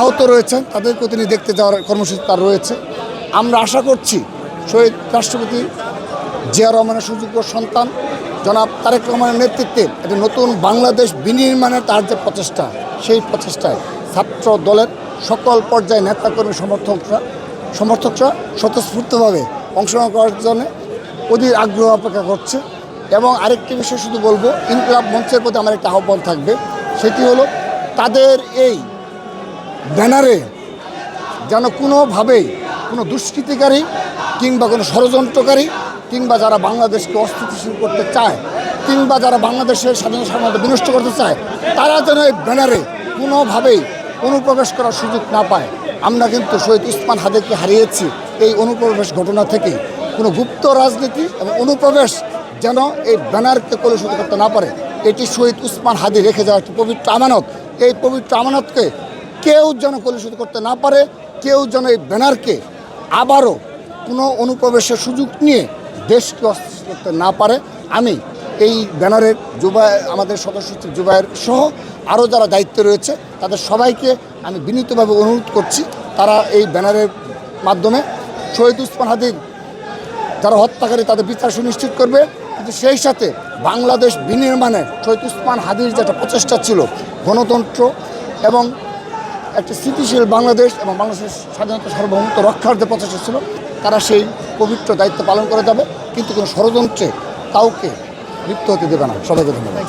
আহত রয়েছেন তাদেরকেও তিনি দেখতে যাওয়ার কর্মসূচি তার রয়েছে। আমরা আশা করছি শহীদ রাষ্ট্রপতি জিয়া রহমানের সুযোগ্য সন্তান জনাব তারেক রহমানের নেতৃত্বে একটি নতুন বাংলাদেশ বিনির্মাণের তার যে প্রচেষ্টা, সেই প্রচেষ্টায় ছাত্র দলের সকল পর্যায়ে নেতাকর্মী সমর্থকরা স্বতঃস্ফূর্তভাবে অংশগ্রহণ করার জন্য অধীর আগ্রহ অপেক্ষা করছে। এবং আরেকটি বিষয় শুধু বলবো, ইনকিলাব মঞ্চের প্রতি আমার একটা আহ্বান থাকবে, সেটি হলো তাদের এই ব্যানারে যেন কোনোভাবেই কোনো দুষ্কৃতিকারী কিংবা কোনো ষড়যন্ত্রকারী কিংবা যারা বাংলাদেশকে অস্থিতিশীল করতে চায় কিংবা যারা বাংলাদেশের স্বাধীনতা বিনষ্ট করতে চায়, তারা যেন এই ব্যানারে কোনোভাবেই অনুপ্রবেশ করার সুযোগ না পায়। আমরা কিন্তু শহীদ ওসমান হাদিকে হারিয়েছি এই অনুপ্রবেশ ঘটনা থেকেই। কোনো গুপ্ত রাজনীতি এবং অনুপ্রবেশ যেন এই ব্যানারকে কলুষিত করতে না পারে। এটি শহীদ ওসমান হাদি রেখে যাওয়া একটি পবিত্র আমানত। এই পবিত্র আমানতকে কেউ যেন কলুষিত করতে না পারে, কেউ যেন এই ব্যানারকে আবারও কোনো অনুপ্রবেশের সুযোগ নিয়ে দেশকে অস্থিতিশীল করতে না পারে। আমি এই ব্যানারের আমাদের সদস্য জুবায়ের সহ আরও যারা দায়িত্বে রয়েছে তাদের সবাইকে আমি বিনীতভাবে অনুরোধ করছি, তারা এই ব্যানারের মাধ্যমে শহীদ ওসমান হাদির যারা হত্যাকারী তাদের বিচার সুনিশ্চিত করবে। কিন্তু সেই সাথে বাংলাদেশ বিনির্মাণে শহীদ ওসমান হাদির যেটা প্রচেষ্টা ছিল, গণতন্ত্র এবং একটি স্থিতিশীল বাংলাদেশ এবং বাংলাদেশের স্বাধীনতা সার্বভৌমত্ব রক্ষার যে প্রচেষ্টা ছিল, তারা সেই পবিত্র দায়িত্ব পালন করে যাবে, কিন্তু কোনো ষড়যন্ত্রে কাউকে লিপ্ত হতে দেবে না। সবাইকে ধন্যবাদ।